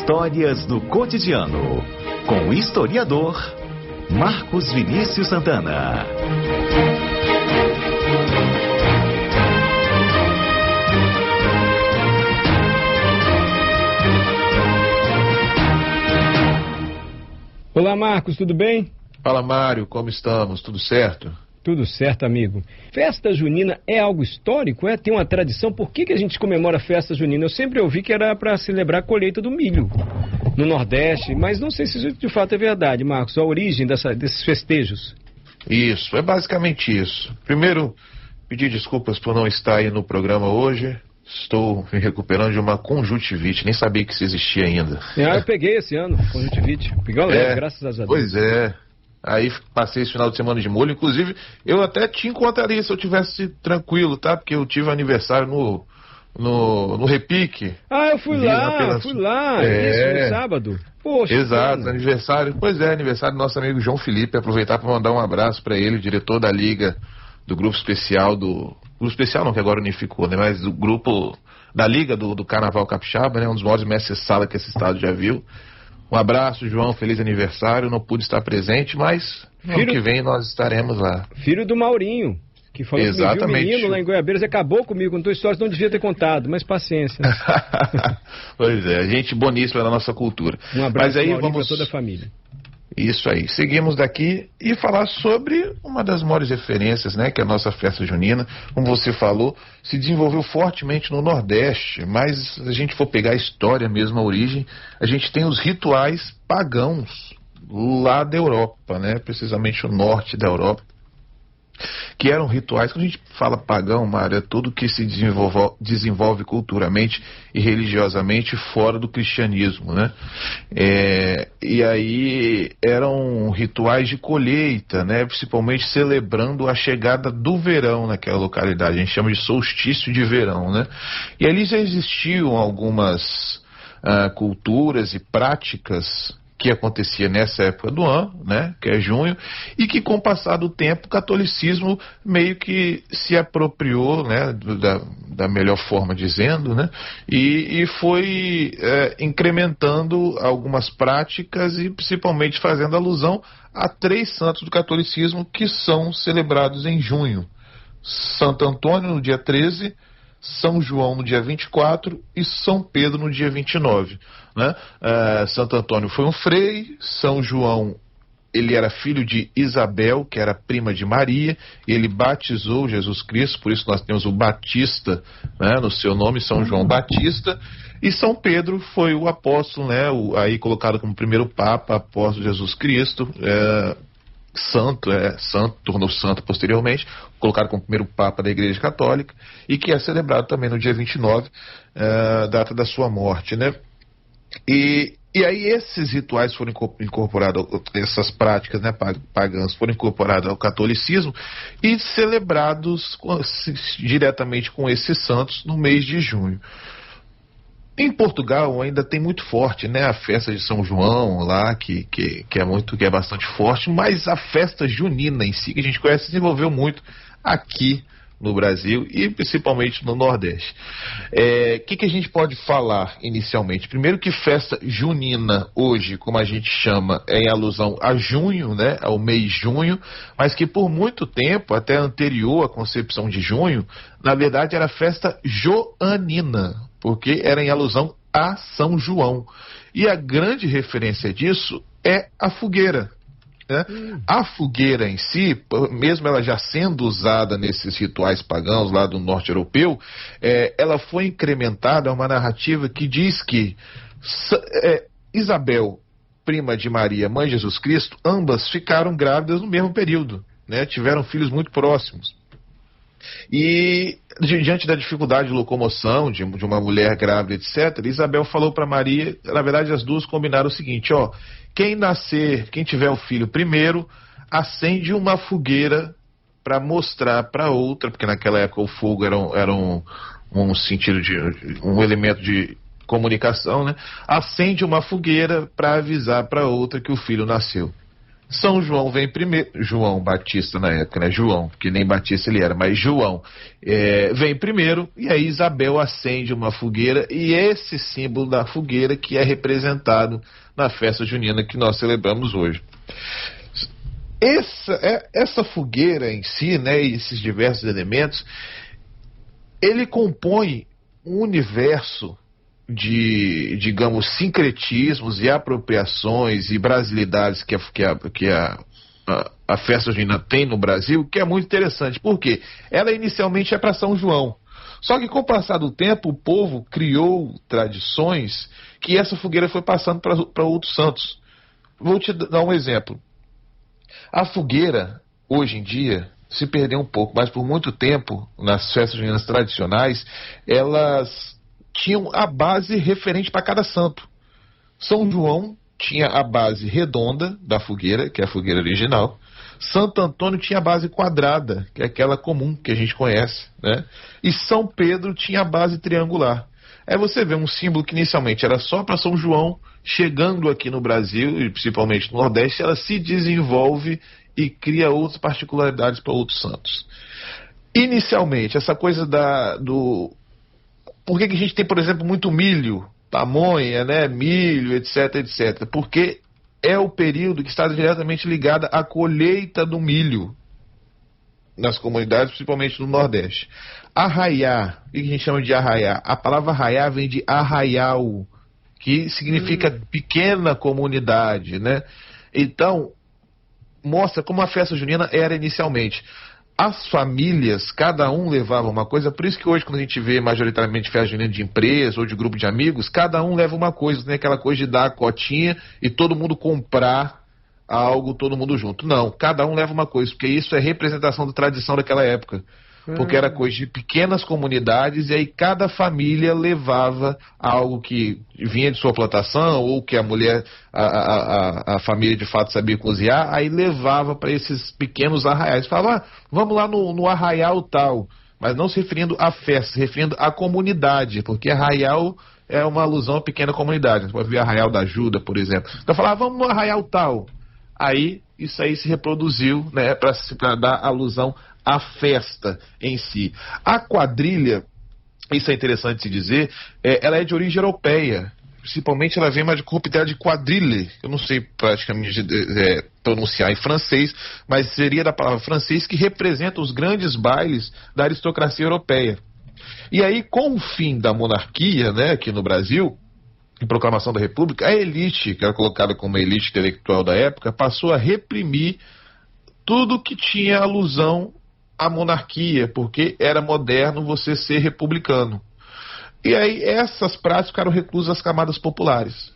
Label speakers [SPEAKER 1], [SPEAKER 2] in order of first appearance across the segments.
[SPEAKER 1] Histórias do cotidiano, com o historiador Marcos Vinícius Santana.
[SPEAKER 2] Olá, Marcos, tudo bem?
[SPEAKER 3] Fala, Mário, como estamos? Tudo certo?
[SPEAKER 2] Tudo certo, amigo. Festa junina é algo histórico? Tem uma tradição? Por que a gente comemora a festa junina? Eu sempre ouvi que era para celebrar a colheita do milho no Nordeste, mas não sei se isso de fato é verdade, Marcos, a origem desses festejos.
[SPEAKER 3] Isso, é basicamente isso. Primeiro, pedir desculpas por não estar aí no programa hoje. Estou me recuperando de uma conjuntivite, nem sabia que isso existia ainda.
[SPEAKER 2] Eu peguei esse ano, conjuntivite. Peguei uma leve, graças a Deus.
[SPEAKER 3] Pois é. Aí passei esse final de semana de molho. Inclusive, eu até te encontraria se eu tivesse tranquilo, tá? Porque eu tive aniversário no Repique.
[SPEAKER 2] Ah, eu fui lá, isso, no sábado. Poxa,
[SPEAKER 3] exato,
[SPEAKER 2] mano.
[SPEAKER 3] Aniversário. Pois é, aniversário do nosso amigo João Felipe. Aproveitar para mandar um abraço para ele, diretor da Liga do Grupo Especial Grupo Especial não, que agora unificou, né? Mas do grupo da Liga do Carnaval Capixaba, né? Um dos maiores mestres de sala que esse estado já viu. Um abraço, João, feliz aniversário. Não pude estar presente, mas ano que vem nós estaremos lá.
[SPEAKER 2] Filho do Maurinho, que falou
[SPEAKER 3] exatamente.
[SPEAKER 2] Que me viu menino lá em Goiabeiras e acabou comigo. Contou histórias que não devia ter contado, mas paciência.
[SPEAKER 3] Pois é, gente boníssima da nossa cultura.
[SPEAKER 2] Um abraço
[SPEAKER 3] mas aí
[SPEAKER 2] Maurinho
[SPEAKER 3] vamos...
[SPEAKER 2] para toda a família.
[SPEAKER 3] Isso aí, seguimos daqui e falar sobre uma das maiores referências, né, que é a nossa festa junina. Como você falou, se desenvolveu fortemente no Nordeste, mas se a gente for pegar a história mesmo, a origem, a gente tem os rituais pagãos lá da Europa, né, precisamente o norte da Europa, que eram rituais. Quando a gente fala pagão, Mário, é tudo que se desenvolve culturalmente e religiosamente fora do cristianismo, né? E aí eram rituais de colheita, né? Principalmente celebrando a chegada do verão naquela localidade. A gente chama de solstício de verão, né? E ali já existiam algumas culturas e práticas que acontecia nessa época do ano, né, que é junho, e que com o passar do tempo o catolicismo meio que se apropriou, né, da melhor forma dizendo, né, e foi incrementando algumas práticas e principalmente fazendo alusão a 3 santos do catolicismo que são celebrados em junho: Santo Antônio no dia 13, São João no dia 24 e São Pedro no dia 29, né? Santo Antônio foi um frei, São João, ele era filho de Isabel, que era prima de Maria, e ele batizou Jesus Cristo, por isso nós temos o Batista, né, no seu nome, São João Batista. E São Pedro foi o apóstolo, né, aí colocado como primeiro papa, apóstolo de Jesus Cristo, santo, tornou santo posteriormente, colocado como primeiro papa da Igreja Católica, e que é celebrado também no dia 29, data da sua morte, né? E aí esses rituais foram incorporados, essas práticas, né, pagãs foram incorporadas ao catolicismo e celebrados diretamente com esses santos no mês de junho. Em Portugal ainda tem muito forte, né, a festa de São João lá, que é bastante forte, mas a festa junina em si, que a gente conhece, se desenvolveu muito aqui no Brasil e principalmente no Nordeste. Que a gente pode falar inicialmente? Primeiro, que festa junina hoje, como a gente chama, é em alusão a junho, né, ao mês junho, mas que por muito tempo, até anterior à concepção de junho, na verdade era festa joanina, porque era em alusão a São João. E a grande referência disso é a fogueira, né? A fogueira em si, mesmo ela já sendo usada nesses rituais pagãos lá do norte europeu, ela foi incrementada a uma narrativa que diz que Isabel, prima de Maria, mãe de Jesus Cristo, ambas ficaram grávidas no mesmo período, né? Tiveram filhos muito próximos. E diante da dificuldade de locomoção de uma mulher grávida, etc., Isabel falou para Maria, na verdade as duas combinaram o seguinte: quem tiver o filho primeiro, acende uma fogueira para mostrar para outra, porque naquela época o fogo era um sentido de um elemento de comunicação, né? Acende uma fogueira para avisar para outra que o filho nasceu. São João vem primeiro, João Batista na época, né? João, porque nem Batista ele era, mas João vem primeiro, e aí Isabel acende uma fogueira, e esse símbolo da fogueira que é representado na festa junina que nós celebramos hoje. Essa fogueira em si, né, e esses diversos elementos, ele compõe um universo de, digamos, sincretismos e apropriações e brasilidades que a festa junina tem no Brasil, que é muito interessante. Por quê? Ela inicialmente é para São João. Só que com o passar do tempo, o povo criou tradições que essa fogueira foi passando para outros santos. Vou te dar um exemplo. A fogueira, hoje em dia, se perdeu um pouco, mas por muito tempo, nas festas juninas tradicionais, elas tinham a base referente para cada santo. São João tinha a base redonda da fogueira, que é a fogueira original. Santo Antônio tinha a base quadrada, que é aquela comum que a gente conhece, né? E São Pedro tinha a base triangular. Aí você vê um símbolo que inicialmente era só para São João, chegando aqui no Brasil, e principalmente no Nordeste, ela se desenvolve e cria outras particularidades para outros santos. Inicialmente, essa coisa por que a gente tem, por exemplo, muito milho, pamonha, né, milho, etc, etc? Porque é o período que está diretamente ligado à colheita do milho nas comunidades, principalmente no Nordeste. Arraiar, o que a gente chama de arraiar? A palavra arraiar vem de arraial, que significa pequena comunidade, né? Então, mostra como a festa junina era inicialmente. As famílias, cada um levava uma coisa, por isso que hoje quando a gente vê majoritariamente festa junina de empresa ou de grupo de amigos, cada um leva uma coisa, não é aquela coisa de dar a cotinha e todo mundo comprar algo, todo mundo junto. Não, cada um leva uma coisa, porque isso é representação da tradição daquela época. Porque era coisa de pequenas comunidades, e aí cada família levava algo que vinha de sua plantação, ou que a mulher, a família de fato sabia cozinhar, aí levava para esses pequenos arraiais. Falava, vamos lá no arraial tal, mas não se referindo à festa, se referindo à comunidade, porque arraial é uma alusão à pequena comunidade. Você pode ver Arraial da Ajuda, por exemplo. Então falava, vamos no arraial tal. Aí, isso aí se reproduziu, né, para dar alusão à festa em si. A quadrilha, isso é interessante se dizer, ela é de origem europeia. Principalmente ela vem mais de corruptela de quadrille. Eu não sei praticamente pronunciar em francês, mas seria da palavra francês, que representa os grandes bailes da aristocracia europeia. E aí, com o fim da monarquia, né, aqui no Brasil, em proclamação da República, a elite, que era colocada como a elite intelectual da época, passou a reprimir tudo que tinha alusão à monarquia, porque era moderno você ser republicano. E aí essas práticas ficaram reclusas às camadas populares.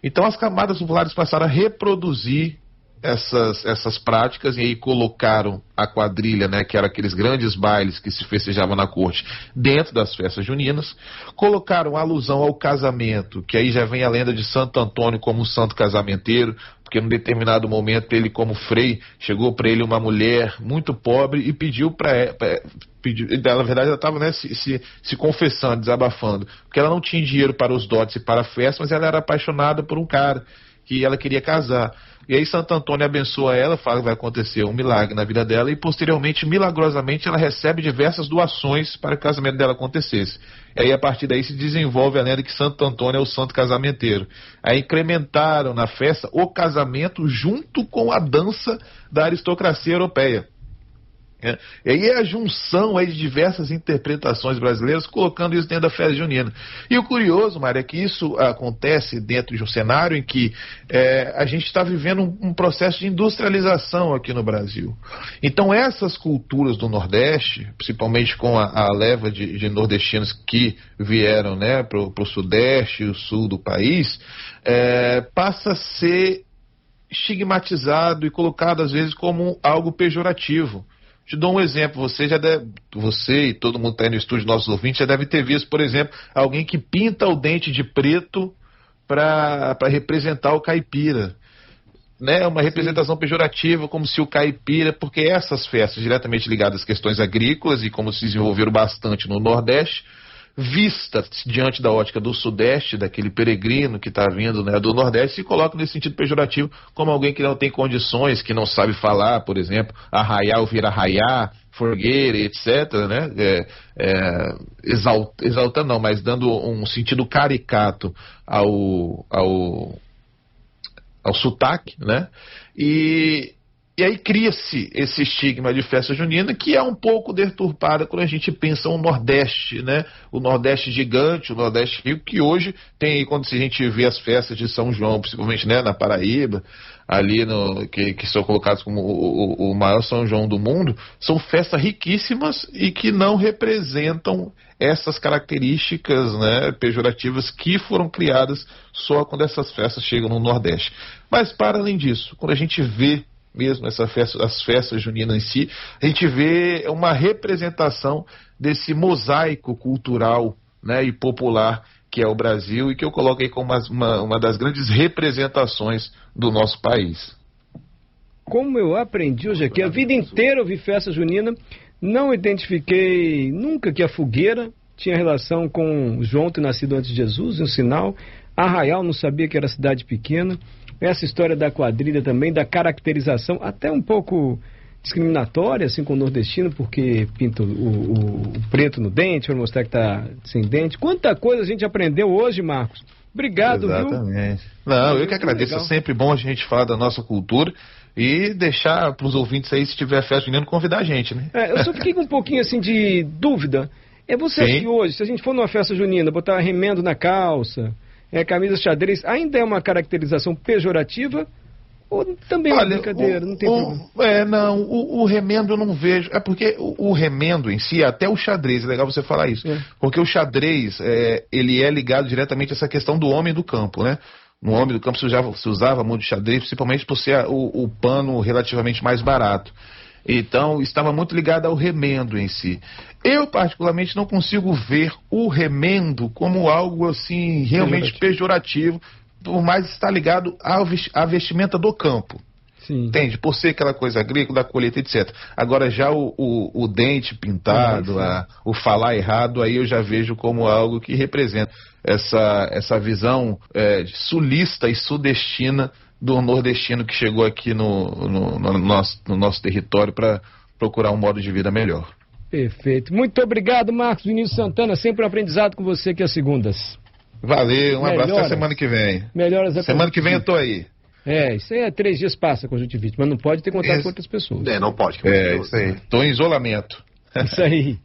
[SPEAKER 3] Então as camadas populares passaram a reproduzir essas práticas, e aí colocaram a quadrilha, né, que eram aqueles grandes bailes que se festejavam na corte, dentro das festas juninas. Colocaram a alusão ao casamento, que aí já vem a lenda de Santo Antônio como um santo casamenteiro, porque num determinado momento ele, como frei, chegou para ele uma mulher muito pobre e pediu na verdade ela estava, né, se confessando, desabafando, porque ela não tinha dinheiro para os dotes e para a festa, mas ela era apaixonada por um cara que ela queria casar. E aí Santo Antônio abençoa ela, fala que vai acontecer um milagre na vida dela, e posteriormente, milagrosamente, ela recebe diversas doações para que o casamento dela acontecesse. E aí a partir daí se desenvolve a lenda que Santo Antônio é o santo casamenteiro. Aí incrementaram na festa o casamento junto com a dança da aristocracia europeia. E aí é a junção aí de diversas interpretações brasileiras colocando isso dentro da festa junina. E o curioso, Mário, é que isso acontece dentro de um cenário em que a gente está vivendo um processo de industrialização aqui no Brasil. Então essas culturas do Nordeste, principalmente com a leva de nordestinos que vieram, né, para o Sudeste e o Sul do país, passa a ser estigmatizado e colocado às vezes como algo pejorativo. Te dou um exemplo, você e todo mundo que está aí no estúdio, nossos ouvintes, já deve ter visto, por exemplo, alguém que pinta o dente de preto para representar o caipira. Né? Uma representação pejorativa, como se o caipira, porque essas festas diretamente ligadas às questões agrícolas e como se desenvolveram bastante no Nordeste, vista diante da ótica do Sudeste, daquele peregrino que está vindo, né, do Nordeste, se coloca nesse sentido pejorativo como alguém que não tem condições, que não sabe falar, por exemplo, arraiar ou vir arraiar, forgueira, etc., né? Exaltando não, mas dando um sentido caricato ao sotaque, né? E aí cria-se esse estigma de festa junina, que é um pouco deturpada quando a gente pensa no Nordeste, né? O Nordeste gigante, o Nordeste rico, que hoje tem, quando a gente vê as festas de São João, principalmente, né, na Paraíba, ali que são colocados como o maior São João do mundo, são festas riquíssimas e que não representam essas características, né, pejorativas que foram criadas só quando essas festas chegam no Nordeste. Mas, para além disso, quando a gente vê mesmo as festas juninas em si, a gente vê uma representação desse mosaico cultural, né, e popular que é o Brasil, e que eu coloco aí como uma das grandes representações do nosso país.
[SPEAKER 2] Como eu aprendi hoje aqui, a vida inteira eu vi festa junina, não identifiquei nunca que a fogueira tinha relação com João ter nascido antes de Jesus, um sinal. Arraial, não sabia que era cidade pequena. Essa história da quadrilha também, da caracterização, até um pouco discriminatória, assim, com o nordestino, porque pinta o preto no dente, para mostrar que está sem dente. Quanta coisa a gente aprendeu hoje, Marcos. Obrigado,
[SPEAKER 3] Exatamente. Viu? Não, eu que agradeço. Legal. É sempre bom a gente falar da nossa cultura e deixar para os ouvintes aí, se tiver festa junina, convidar a gente, né?
[SPEAKER 2] Eu só fiquei com um pouquinho, assim, de dúvida. Você acha que hoje, se a gente for numa festa junina, botar remendo na calça, camisa xadrez, ainda é uma caracterização pejorativa ou também é uma brincadeira? Não tem problema.
[SPEAKER 3] Não, o remendo eu não vejo. É porque o remendo em si, até o xadrez, é legal você falar isso. Porque o xadrez, ele é ligado diretamente a essa questão do homem do campo, né? No homem do campo se usava muito xadrez, principalmente por ser o pano relativamente mais barato. Então, estava muito ligado ao remendo em si. Eu, particularmente, não consigo ver o remendo como algo, assim, realmente pejorativo, por mais estar ligado à vestimenta do campo.
[SPEAKER 2] Sim.
[SPEAKER 3] Entende? Por ser aquela coisa agrícola, da colheita, etc. Agora, já o dente pintado, o falar errado, aí eu já vejo como algo que representa essa visão sulista e sudestina do nordestino que chegou aqui no nosso território para procurar um modo de vida melhor.
[SPEAKER 2] Perfeito. Muito obrigado, Marcos Vinícius Santana. Sempre um aprendizado com você aqui às segundas.
[SPEAKER 3] Valeu, um abraço até semana que vem.
[SPEAKER 2] Melhoras a
[SPEAKER 3] semana que vem eu tô aí.
[SPEAKER 2] Isso aí 3 dias passa conjuntivite, mas não pode ter contato com outras pessoas.
[SPEAKER 3] Não pode. Isso aí. Tô em isolamento.
[SPEAKER 2] Isso aí.